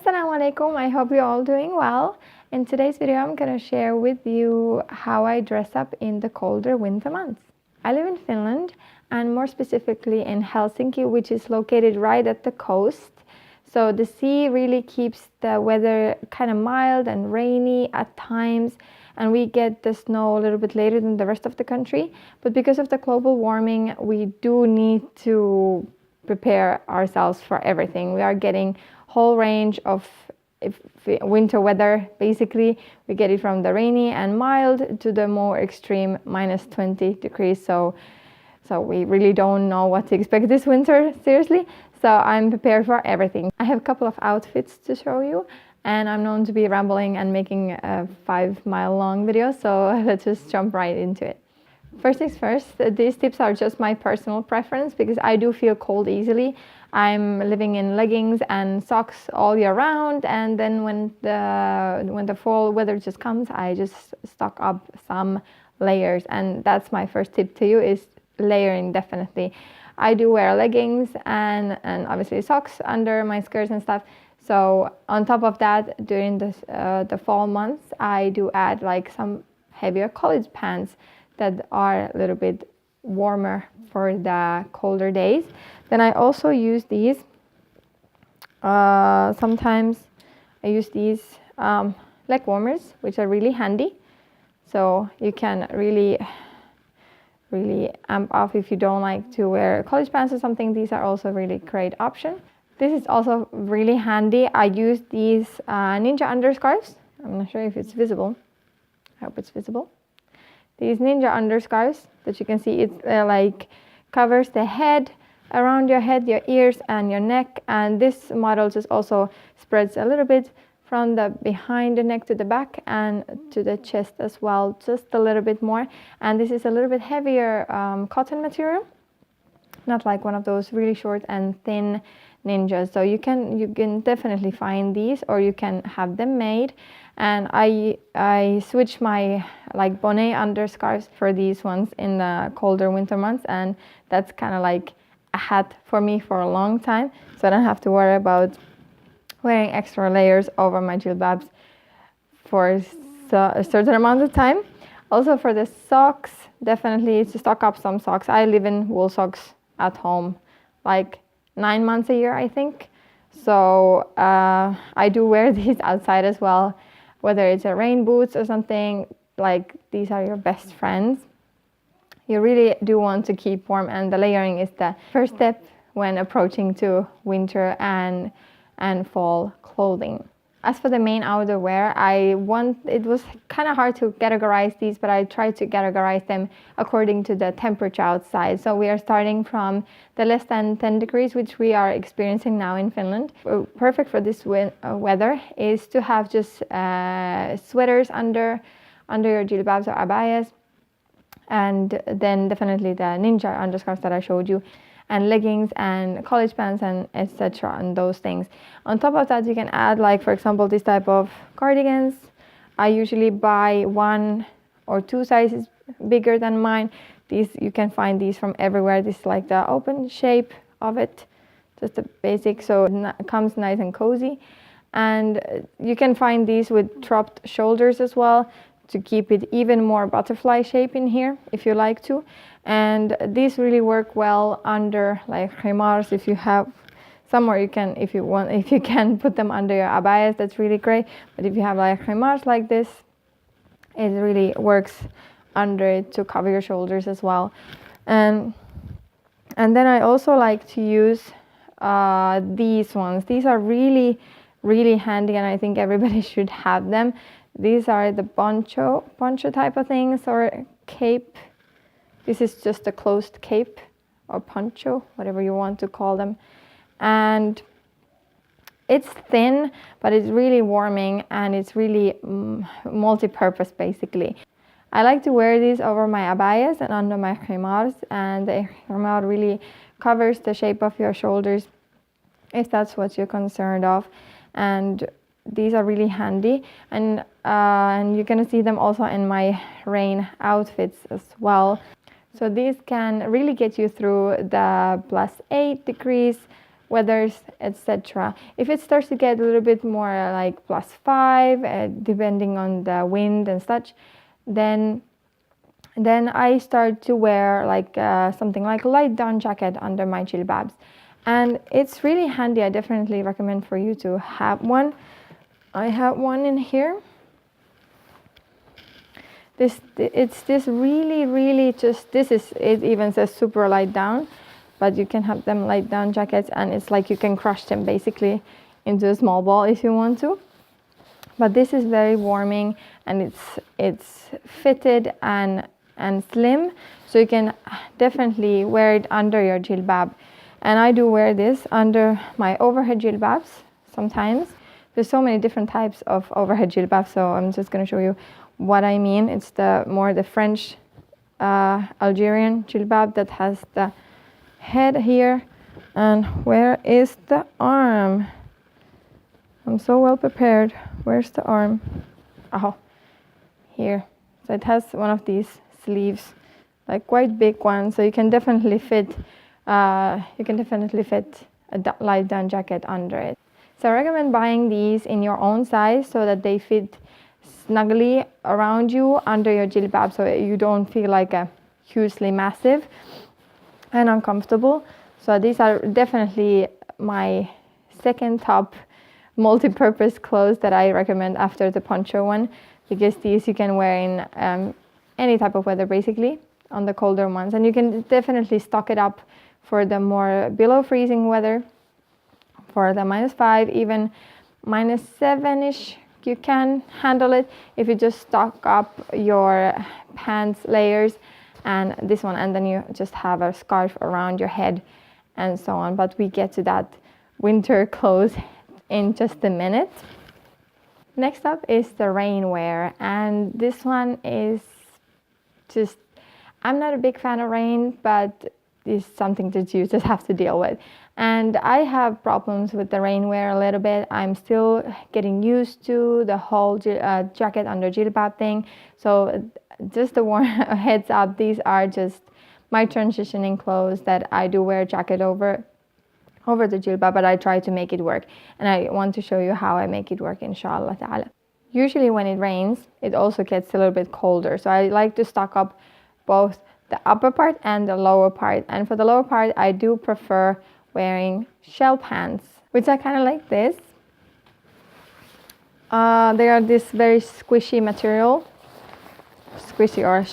Assalaamu aleykum. I hope you're all doing well. In today's video, I'm going to share with you how I dress up in the colder winter months. I live in Finland, and more specifically in Helsinki, which is located right at the coast. So the sea really keeps the weather kind of mild and rainy at times, and we get the snow a little bit later than the rest of the country. But because of the global warming, we do need to prepare ourselves for everything. We are getting whole range of winter weather. Basically, we get it from the rainy and mild to the more extreme minus 20 degrees. So we really don't know what to expect this winter, seriously. So I'm prepared for everything. I have a couple of outfits to show you, and I'm known to be rambling and making a 5-mile long video. So let's just jump right into it. First things first, these tips are just my personal preference because I do feel cold easily. I'm living in leggings and socks all year round, and then when the fall weather just comes, I just stock up some layers, and that's my first tip to you, is layering. Definitely, I do wear leggings and obviously socks under my skirts and stuff. So on top of that, during the fall months, I do add like some heavier college pants that are a little bit warmer for the colder days. Then I also use these. Sometimes I use these leg warmers, which are really handy. So you can really amp off if you don't like to wear college pants or something. These are also a really great option. This is also really handy. I use these ninja underscarves. I'm not sure if it's visible. I hope it's visible. These ninja underscarves that you can see, it like covers the head, around your head, your ears and your neck, and this model just also spreads a little bit from the behind the neck to the back and to the chest as well, just a little bit more. And this is a little bit heavier cotton material, not like one of those really short and thin ninjas. So you can definitely find these, or you can have them made. And I switch my like bonnet underscarves for these ones in the colder winter months, and that's kind of like a hat for me for a long time, so I don't have to worry about wearing extra layers over my jilbabs for a certain amount of time. Also for the socks, definitely to stock up some socks. I live in wool socks at home like 9 months a year, I think. So I do wear these outside as well, whether it's a rain boots or something. Like, these are your best friends. You really do want to keep warm, and the layering is the first step when approaching to winter and fall clothing. As for the main outerwear, it was kind of hard to categorize these, but I tried to categorize them according to the temperature outside. So we are starting from the less than 10 degrees, which we are experiencing now in Finland. Perfect for this weather is to have just sweaters under your jilbabs or abayas, and then definitely the ninja underscarves that I showed you, and leggings and college pants and etc. and those things. On top of that, you can add, like, for example, this type of cardigans. I usually buy 1 or 2 sizes bigger than mine. These, you can find these from everywhere. This is like the open shape of it, just a basic, so it comes nice and cozy. And you can find these with dropped shoulders as well, to keep it even more butterfly shape in here if you like to. And these really work well under like khimars. If you have somewhere, you can, if you can put them under your abayas, that's really great. But if you have like khimars like this, it really works under it to cover your shoulders as well. And then I also like to use these ones. These are really handy, and I think everybody should have them. These are the poncho type of things, or cape. This is just a closed cape or poncho, whatever you want to call them. And it's thin, but it's really warming, and it's really multi-purpose basically. I like to wear these over my abayas and under my khimars, and the khimar really covers the shape of your shoulders if that's what you're concerned of. And these are really handy, and you're gonna see them also in my rain outfits as well. So these can really get you through the +8 degrees weathers, etc. If it starts to get a little bit more like +5, depending on the wind and such, then I start to wear like something like a light down jacket under my jilbabs, and it's really handy. I definitely recommend for you to have one. I have one in here. It's this really just, it even says super light down, but you can have them light down jackets, and it's like you can crush them basically into a small ball if you want to. But this is very warming, and it's fitted and slim, so you can definitely wear it under your jilbab. And I do wear this under my overhead jilbabs sometimes. There's so many different types of overhead jilbabs, so I'm just going to show you what I mean. It's the French Algerian jilbab that has the head here. And where is the arm? I'm so well prepared. Where's the arm? Oh, here. So it has one of these sleeves, like quite big one, so you can definitely fit a light down jacket under it. So I recommend buying these in your own size so that they fit snugly around you under your jilbab, so you don't feel like a hugely massive and uncomfortable. So these are definitely my second top multi-purpose clothes that I recommend after the poncho one, because these you can wear in any type of weather basically, on the colder ones, and you can definitely stock it up for the more below freezing weather, for the -5, even -7ish. You can handle it if you just stock up your pants layers and this one, and then you just have a scarf around your head and so on. But we get to that winter clothes in just a minute. Next up is the rainwear, and this one is just, I'm not a big fan of rain, but it's something that you just have to deal with. And I have problems with the rainwear a little bit. I'm still getting used to the whole jacket under jilbab thing. So just a warm heads up, these are just my transitioning clothes that I do wear a jacket over the jilbab, but I try to make it work. And I want to show you how I make it work, inshallah ta'ala. Usually when it rains, it also gets a little bit colder. So I like to stock up both the upper part and the lower part. And for the lower part, I do prefer wearing shell pants, which are kind of like this. They are this very squishy material. Squishy, or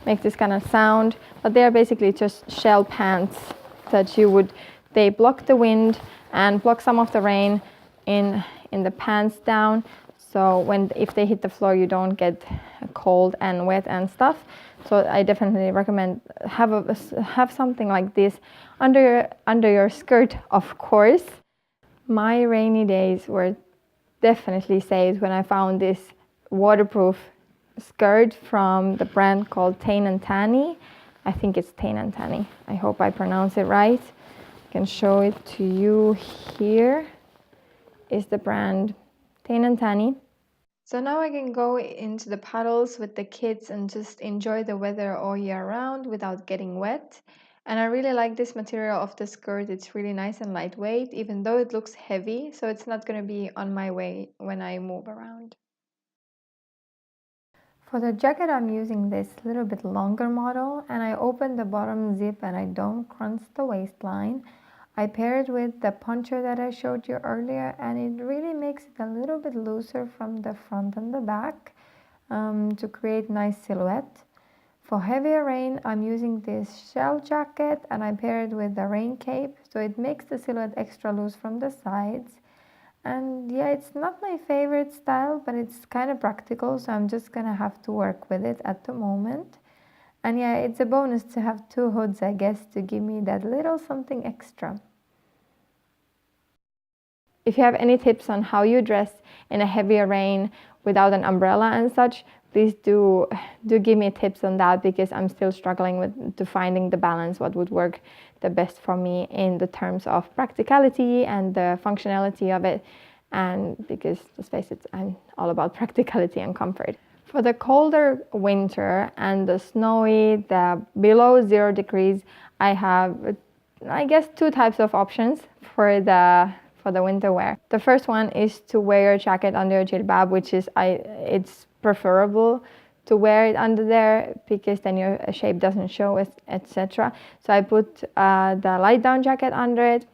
make this kind of sound. But they are basically just shell pants that they block the wind and block some of the rain in the pants down. So if they hit the floor, you don't get cold and wet and stuff. So I definitely recommend have something like this under your skirt, of course. My rainy days were definitely saved when I found this waterproof skirt from the brand called tane&ta. I think it's tane&ta. I hope I pronounce it right. I can show it to you. Here is the brand tane&ta. So now I can go into the puddles with the kids and just enjoy the weather all year round without getting wet. And I really like this material of the skirt. It's really nice and lightweight, even though it looks heavy, so it's not going to be on my way when I move around. For the jacket, I'm using this little bit longer model, and I open the bottom zip and I don't crunch the waistline. I pair it with the poncho that I showed you earlier, and it really makes it a little bit looser from the front and the back to create nice silhouette. For heavier rain, I'm using this shell jacket and I pair it with the rain cape, so it makes the silhouette extra loose from the sides. And yeah, it's not my favorite style, but it's kind of practical, so I'm just gonna have to work with it at the moment. And yeah, it's a bonus to have two hoods, I guess, to give me that little something extra. If you have any tips on how you dress in a heavier rain without an umbrella and such, please do give me tips on that, because I'm still struggling to finding the balance, what would work the best for me in the terms of practicality and the functionality of it. And because, let's face it, I'm all about practicality and comfort. For the colder winter and the snowy, the below 0 degrees, I have I guess, two types of options for the winter wear. The first one is to wear your jacket under your jilbab, which is it's preferable to wear it under there because then your shape doesn't show, etc. So I put the light down jacket under it.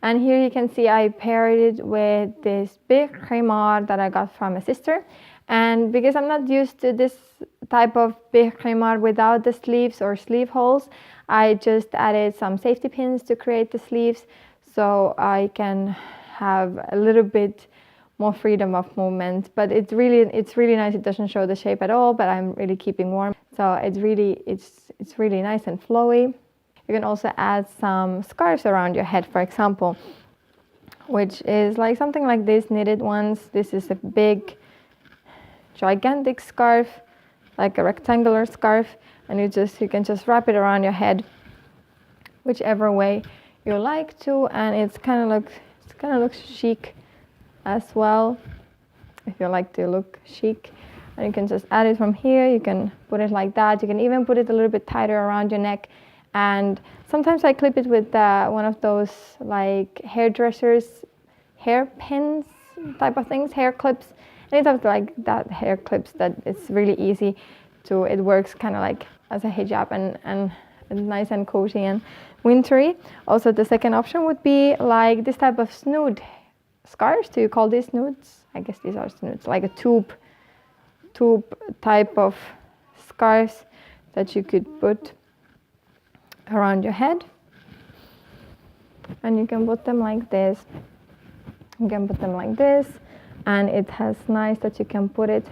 And here you can see I paired it with this big khimar that I got from a sister. And because I'm not used to this type of big khimar without the sleeves or sleeve holes, I just added some safety pins to create the sleeves so I can have a little bit more freedom of movement. But it's really nice. It doesn't show the shape at all, but I'm really keeping warm. So it's really nice and flowy. You can also add some scarves around your head, for example, which is like something like this, knitted ones. This is a big, gigantic scarf, like a rectangular scarf, and you can just wrap it around your head, whichever way you like to, and it kind of looks chic as well. If you like to look chic, and you can just add it from here. You can put it like that. You can even put it a little bit tighter around your neck. And sometimes I clip it with one of those like hairdressers hairpins type of things, hair clips. And it's like that hair clips that it's really easy to, it works kind of like as a hijab and nice and cozy and wintry. Also, the second option would be like this type of snood scarves. Do you call these snoods? I guess these are snoods, like a tube type of scarves that you could put around your head, and you can put them like this. You can put them like this, and it has nice that you can put it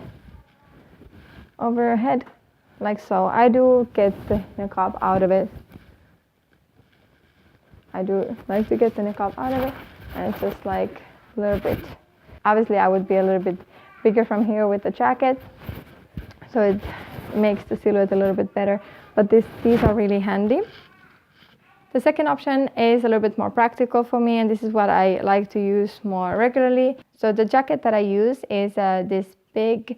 over your head, like so. I do get the niqab out of it. I do like to get the niqab out of it, and it's just like a little bit. Obviously, I would be a little bit bigger from here with the jacket, so it makes the silhouette a little bit better. But these are really handy. The second option is a little bit more practical for me, and this is what I like to use more regularly. So the jacket that I use is this big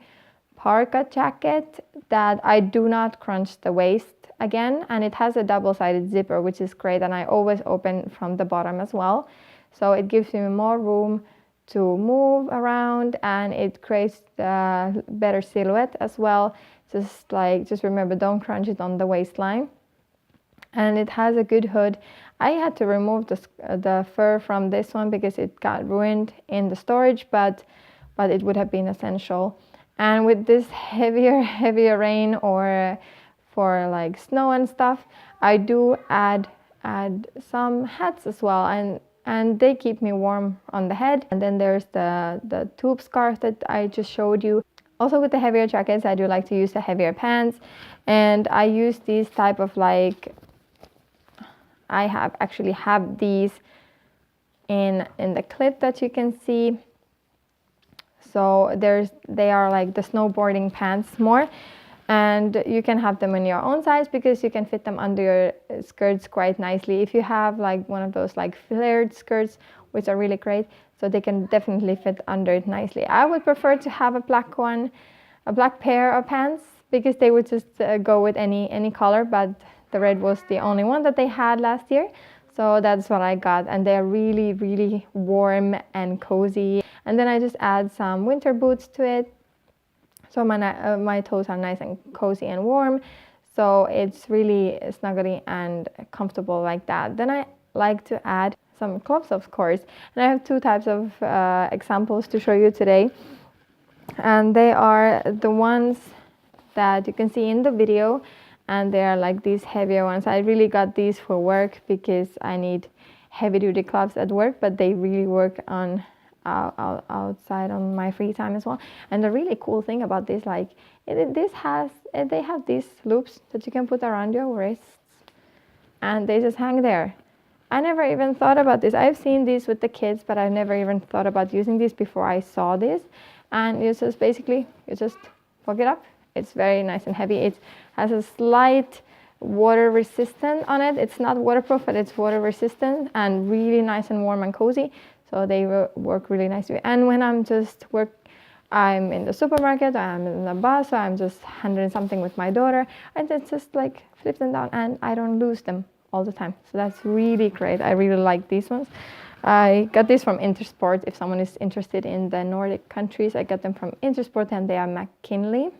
parka jacket that I do not crunch the waist again, and it has a double-sided zipper, which is great, and I always open from the bottom as well. So it gives me more room to move around, and it creates a better silhouette as well. Just remember, don't crunch it on the waistline. And it has a good hood. I had to remove the fur from this one because it got ruined in the storage, but it would have been essential. And with this heavier rain or for like snow and stuff, I do add some hats as well, and they keep me warm on the head. And then there's the tube scarf that I just showed you. Also, with the heavier jackets, I do like to use the heavier pants, and I use these type of like, I actually have these in the clip that you can see. So they are like the snowboarding pants more, and you can have them in your own size because you can fit them under your skirts quite nicely. If you have like one of those like flared skirts, which are really great, so they can definitely fit under it nicely. I would prefer to have a black pair of pants because they would just go with any color, but the red was the only one that they had last year. So that's what I got, and they're really, really warm and cozy. And then I just add some winter boots to it. So my toes are nice and cozy and warm. So it's really snuggly and comfortable like that. Then I like to add some gloves, of course. And I have two types of examples to show you today. And they are the ones that you can see in the video. And they are like these heavier ones. I really got these for work because I need heavy duty gloves at work, but they really work on outside on my free time as well. And the really cool thing about this, like they have these loops that you can put around your wrists, and they just hang there. I never even thought about this. I've seen these with the kids, but I never even thought about using this before I saw this. And you just hook it up. It's very nice and heavy. It has a slight water resistant on it. It's not waterproof, but it's water resistant and really nice and warm and cozy. So they work really nicely. And when I'm in the supermarket, I'm in the bus, or I'm just handling something with my daughter, and it's just like flip them down and I don't lose them. all the time. So that's really great. I really like these ones. I got this from Intersport. If someone is interested in the Nordic countries, I got them from Intersport, and they are McKinley.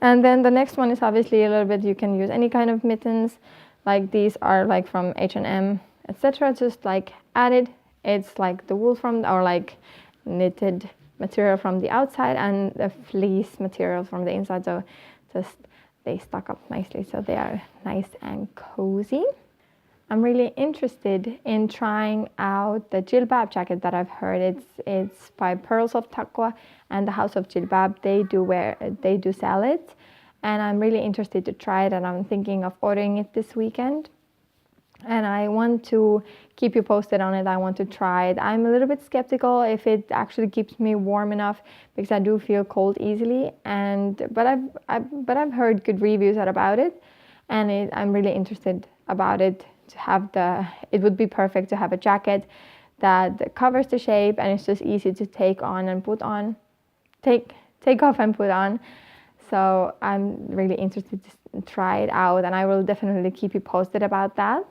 And then the next one is obviously a little bit, you can use any kind of mittens. Like these are like from H&M, etc. Just like added. It's like the wool from, or like knitted material from the outside and the fleece material from the inside. So just they stack up nicely, so they are nice and cozy. I'm really interested in trying out the jilbab jacket that I've heard. It's by Pearls of Taqwa and the House of Jilbab. They do sell it, and I'm really interested to try it, and I'm thinking of ordering it this weekend. And I want to keep you posted on it. I want to try it. I'm a little bit skeptical if it actually keeps me warm enough, because I do feel cold easily. But I've heard good reviews about it, and I'm really interested about it. It would be perfect to have a jacket that covers the shape, and it's just easy to take on and put on, take off and put on. So I'm really interested to try it out, and I will definitely keep you posted about that.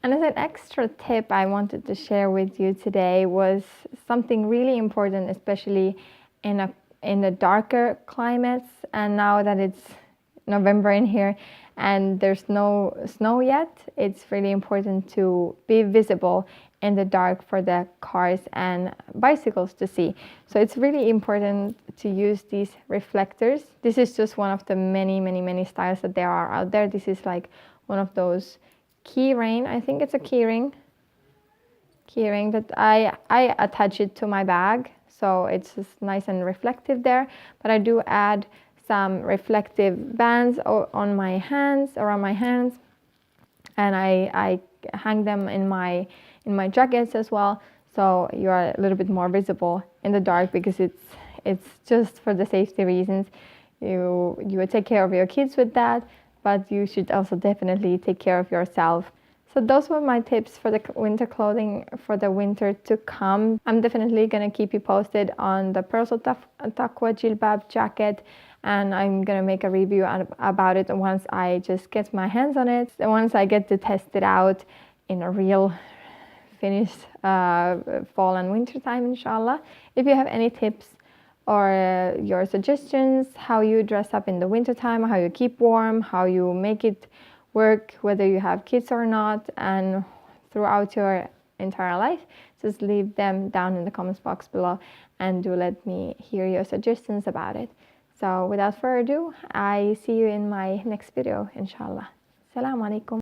And as an extra tip I wanted to share with you today was something really important, especially in the darker climates. And now that it's November in here and there's no snow yet, it's really important to be visible in the dark for the cars and bicycles to see. So it's really important to use these reflectors. This is just one of the many styles that there are out there. This is like one of those key ring. I think it's a key ring that I attach it to my bag, so it's just nice and reflective there. But I do add some reflective bands on my hands, around my hands, and I hang them in my jackets as well, so you are a little bit more visible in the dark, because it's just for the safety reasons. You would take care of your kids with that, but you should also definitely take care of yourself. So those were my tips for the winter clothing for the winter to come. I'm definitely going to keep you posted on the Pearls of Taqwa jilbab jacket, and I'm going to make a review about it once I just get my hands on it, once I get to test it out in a real finished fall and winter time, inshallah. If you have any tips or your suggestions, how you dress up in the winter time, how you keep warm, how you make it work, whether you have kids or not, and throughout your entire life, just leave them down in the comments box below, and do let me hear your suggestions about it. So without further ado, I see you in my next video, inshallah. Assalamu aleykum.